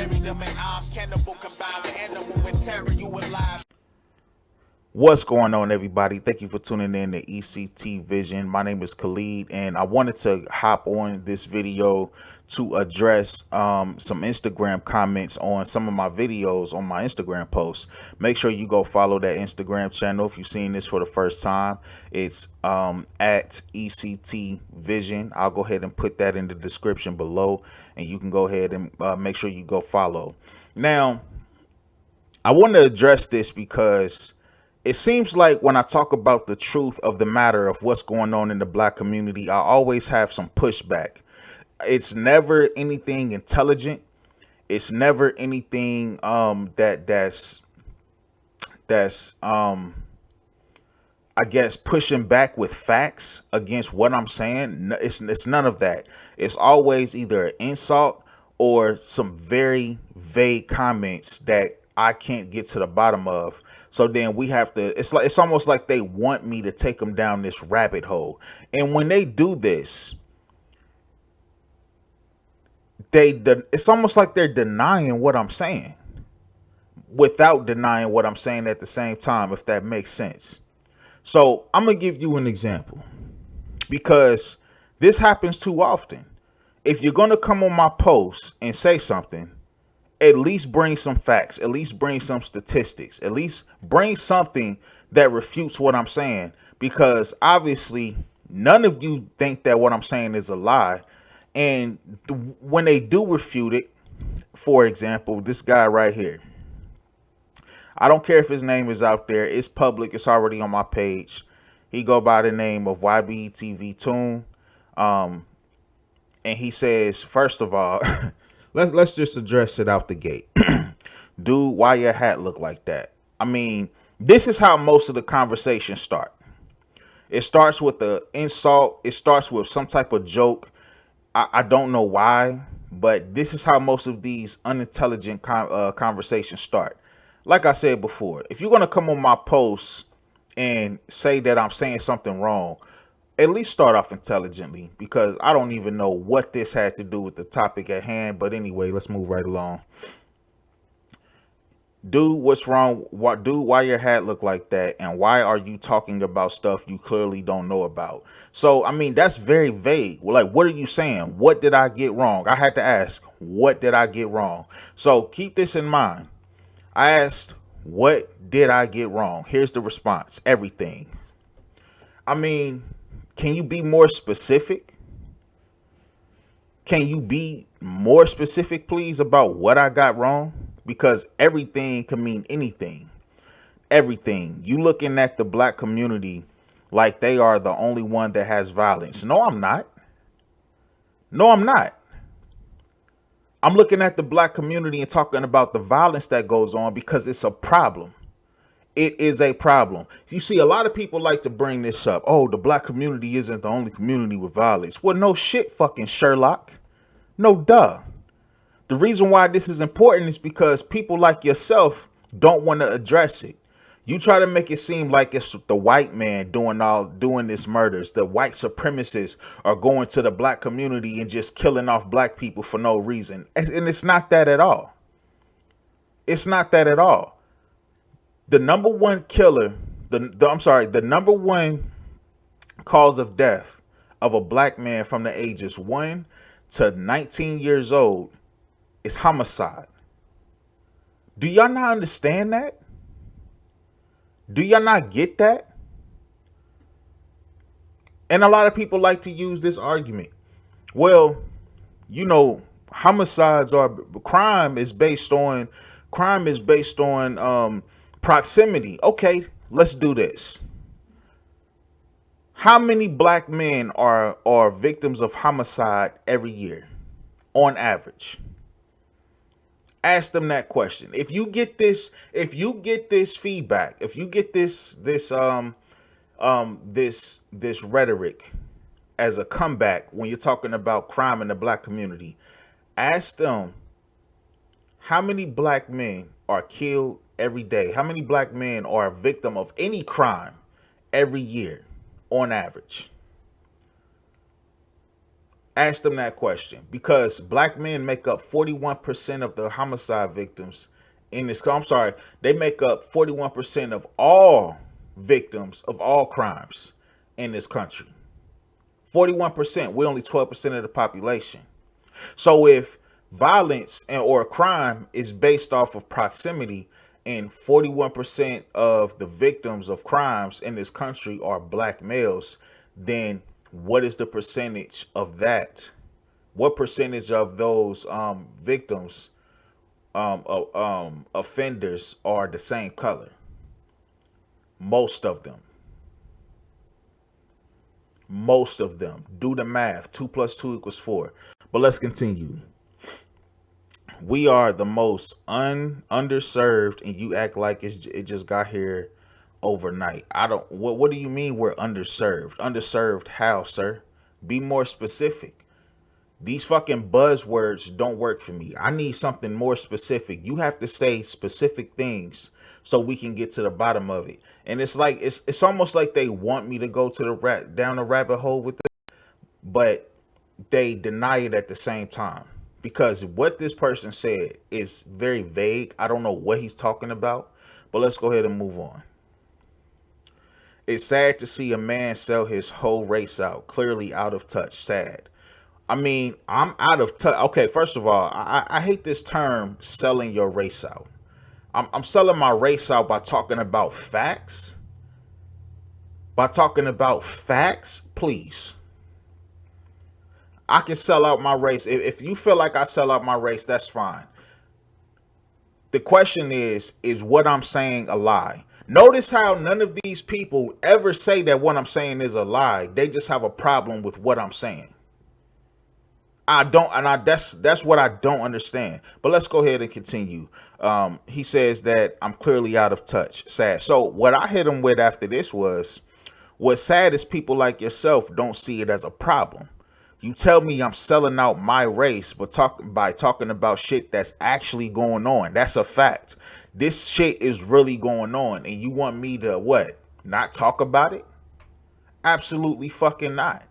bury them and I'm cannibal combined. The animal with terror, you alive. What's going on, everybody? Thank you for tuning in to ectvision. My name is Khalid, and I wanted to hop on this video to address some Instagram comments on some of my videos on my Instagram posts. Make sure you go follow that Instagram channel if you've seen this for the first time. It's at ectvision. I'll go ahead and put that in the description below, and you can go ahead and make sure you go follow. Now, I want to address this because it seems like when I talk about the truth of the matter of what's going on in the black community, I always have some pushback. It's never anything intelligent. It's never anything that's I guess pushing back with facts against what I'm saying. It's none of that. It's always either an insult or some very vague comments that I can't get to the bottom of. So then we have to, it's almost like they want me to take them down this rabbit hole. And when they do this, it's almost like they're denying what I'm saying without denying what I'm saying at the same time, if that makes sense. So I'm going to give you an example because this happens too often. If you're going to come on my post and say something, at least bring some facts, at least bring some statistics, at least bring something that refutes what I'm saying, because obviously none of you think that what I'm saying is a lie. And when they do refute it, for example, this guy right here, I don't care if his name is out there. It's public. It's already on my page. He go by the name of YBTV Tune. And he says, first of all, let's just address it out the gate. Dude, why your hat look like that? I mean, this is how most of the conversations start. It starts with the insult. It starts with some type of joke. I don't know why, but this is how most of these unintelligent conversations start. Like I said before, if you're going to come on my posts and say that I'm saying something wrong, at least start off intelligently, because I don't even know what this had to do with the topic at hand. But anyway, let's move right along. Dude, what's wrong? Why your hat look like that? And why are you talking about stuff you clearly don't know about? So, I mean, that's very vague. Well, like, what are you saying? What did I get wrong? I had to ask, what did I get wrong? So keep this in mind. I asked, what did I get wrong? Here's the response. Everything. I mean, can you be more specific? Can you be more specific, please, about what I got wrong? Because everything can mean anything. Everything. You looking at the black community like they are the only one that has violence. No, I'm not. No, I'm not. I'm looking at the black community and talking about the violence that goes on because it's a problem. It is a problem. You see, a lot of people like to bring this up. Oh, the black community isn't the only community with violence. Well, no shit, fucking Sherlock. No duh. The reason why this is important is because people like yourself don't want to address it. You try to make it seem like it's the white man doing this murders. The white supremacists are going to the black community and just killing off black people for no reason. And it's not that at all. It's not that at all. The number one killer, the number one cause of death of a black man from the ages 1 to 19 years old is homicide. Do y'all not understand that? Do y'all not get that? And a lot of people like to use this argument. Well, you know, crime is based on proximity. Okay, let's do this. How many black men are victims of homicide every year on average? Ask them that question. If you get this feedback, if you get this rhetoric as a comeback when you're talking about crime in the black community, ask them how many black men are killed every day? How many black men are a victim of any crime every year on average? Ask them that question, because black men make up 41% of the homicide victims in this. I'm sorry, they make up 41% of all victims of all crimes in this country. 41%. We're only 12% of the population. So if violence or crime is based off of proximity, and 41% of the victims of crimes in this country are black males, then what is the percentage of that? What percentage of those victims, offenders, are the same color? Most of them. Most of them. Do the math. 2 plus 2 equals 4. But let's continue. We are the most underserved, and you act like it just got here overnight. I don't. What do you mean we're underserved? Underserved how, sir? Be more specific. These fucking buzzwords don't work for me. I need something more specific. You have to say specific things so we can get to the bottom of it. And it's like it's almost like they want me to go to the down the rabbit hole with it, but they deny it at the same time, because what this person said is very vague. I don't know what he's talking about, but let's go ahead and move on. It's sad to see a man sell his whole race out, clearly out of touch. Sad. I mean, I'm out of touch. Okay, first of all, I hate this term, selling your race out. I'm selling my race out by talking about facts. By talking about facts, please. I can sell out my race. If you feel like I sell out my race, that's fine. The question is what I'm saying a lie? Notice how none of these people ever say that what I'm saying is a lie. They just have a problem with what I'm saying. That's what I don't understand. But let's go ahead and continue. He says that I'm clearly out of touch. Sad. So what I hit him with after this was, what's sad is people like yourself don't see it as a problem. You tell me I'm selling out my race, but talking about shit that's actually going on. That's a fact. This shit is really going on, and you want me to what? Not talk about it? Absolutely fucking not.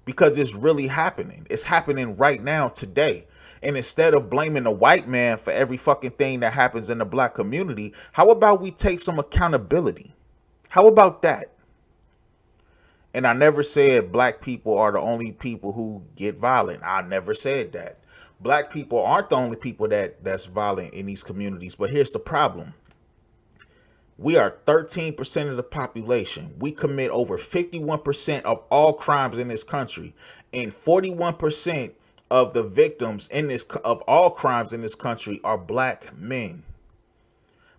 Because it's really happening. It's happening right now, today. And instead of blaming the white man for every fucking thing that happens in the black community, how about we take some accountability? How about that? And I never said black people are the only people who get violent. I never said that. Black people aren't the only people that's violent in these communities. But here's the problem. We are 13% of the population. We commit over 51% of all crimes in this country. And 41% of the victims of all crimes in this country are black men.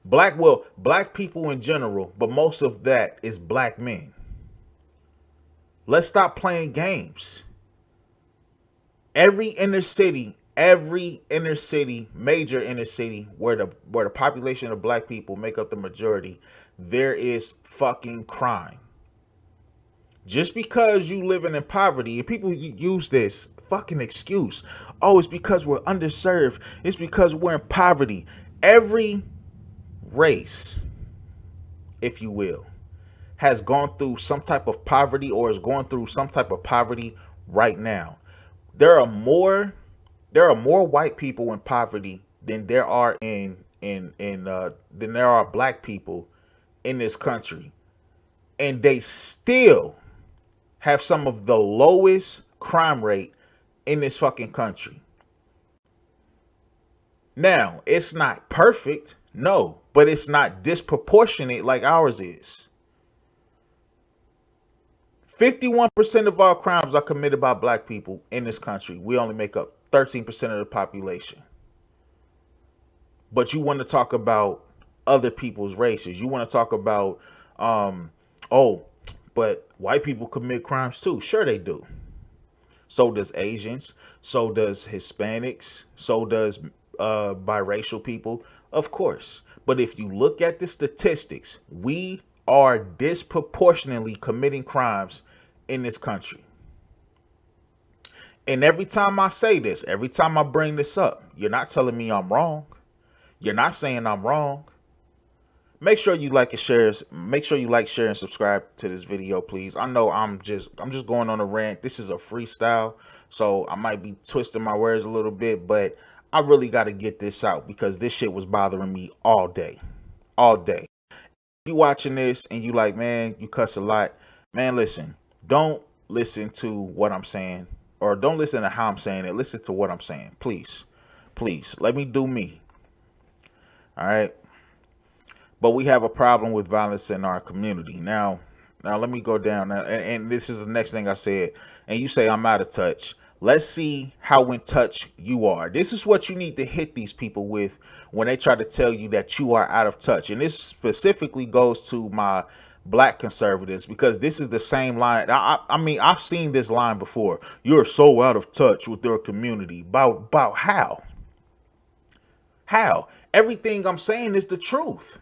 Black people in general, but most of that is black men. Let's stop playing games. Every inner city, major inner city where the population of black people make up the majority, there is fucking crime. Just because you living in poverty, and people use this fucking excuse, oh, it's because we're underserved, it's because we're in poverty. Every race, if you will, has gone through some type of poverty or is going through some type of poverty right now. There are more white people in poverty than there are than there are black people in this country. And they still have some of the lowest crime rate in this fucking country. Now, it's not perfect, no, but it's not disproportionate like ours is. 51% of all crimes are committed by black people in this country. We only make up 13% of the population. But you want to talk about other people's races. You want to talk about, but white people commit crimes too. Sure they do. So does Asians. So does Hispanics. So does biracial people. Of course. But if you look at the statistics, we are disproportionately committing crimes in this country. And every time I say this, every time I bring this up, you're not telling me I'm wrong. You're not saying I'm wrong. Make sure you like and share. Make sure you like, share, and subscribe to this video, please. I know I'm just going on a rant. This is a freestyle, So I might be twisting my words a little bit, but I really got to get this out because this shit was bothering me all day. All day. You watching this and you like, man, you cuss a lot. Man, listen, don't listen to what I'm saying, or don't listen to how I'm saying it. Listen to what I'm saying. Please. Please. Let me do me. All right. But we have a problem with violence in our community. Now let me go down. And this is the next thing I said. And you say I'm out of touch. Let's see how in touch you are. This is what you need to hit these people with when they try to tell you that you are out of touch. And this specifically goes to my black conservatives, because this is the same line. I mean, I've seen this line before. You're so out of touch with your community. About how? How? Everything I'm saying is the truth.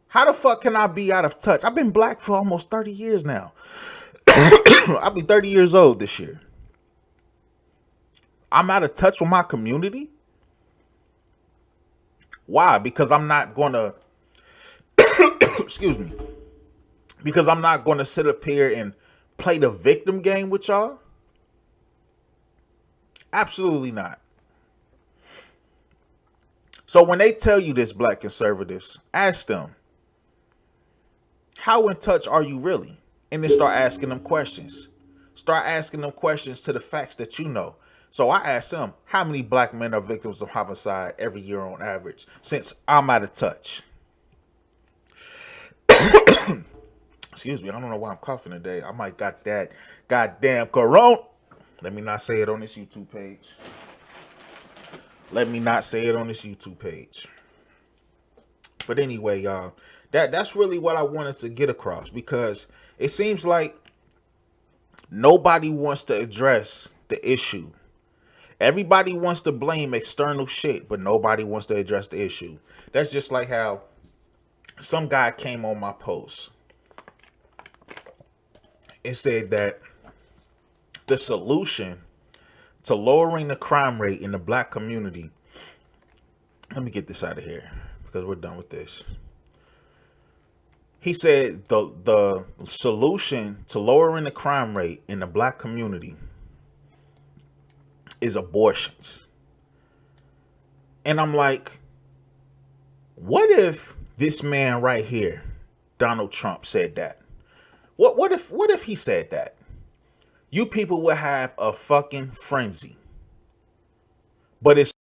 How the fuck can I be out of touch? I've been black for almost 30 years now. I'll be 30 years old this year. I'm out of touch with my community? Why? Because I'm not going to, excuse me, because I'm not going to sit up here and play the victim game with y'all? Absolutely not. So when they tell you this, black conservatives, ask them, how in touch are you really? And then start asking them questions. Start asking them questions to the facts that you know. So I asked them, how many black men are victims of homicide every year on average, since I'm out of touch? Excuse me, I don't know why I'm coughing today. I might got that goddamn corona. Let me not say it on this YouTube page. Let me not say it on this YouTube page. But anyway, y'all, that's really what I wanted to get across, because it seems like nobody wants to address the issue. Everybody wants to blame external shit, but nobody wants to address the issue. That's just like how some guy came on my post and said that the solution to lowering the crime rate in the black community, let me get this out of here because we're done with this. He said the solution to lowering the crime rate in the black community is abortions. And I'm like, what if this man right here, Donald Trump, said that? What if he said that? You people would have a fucking frenzy. But it's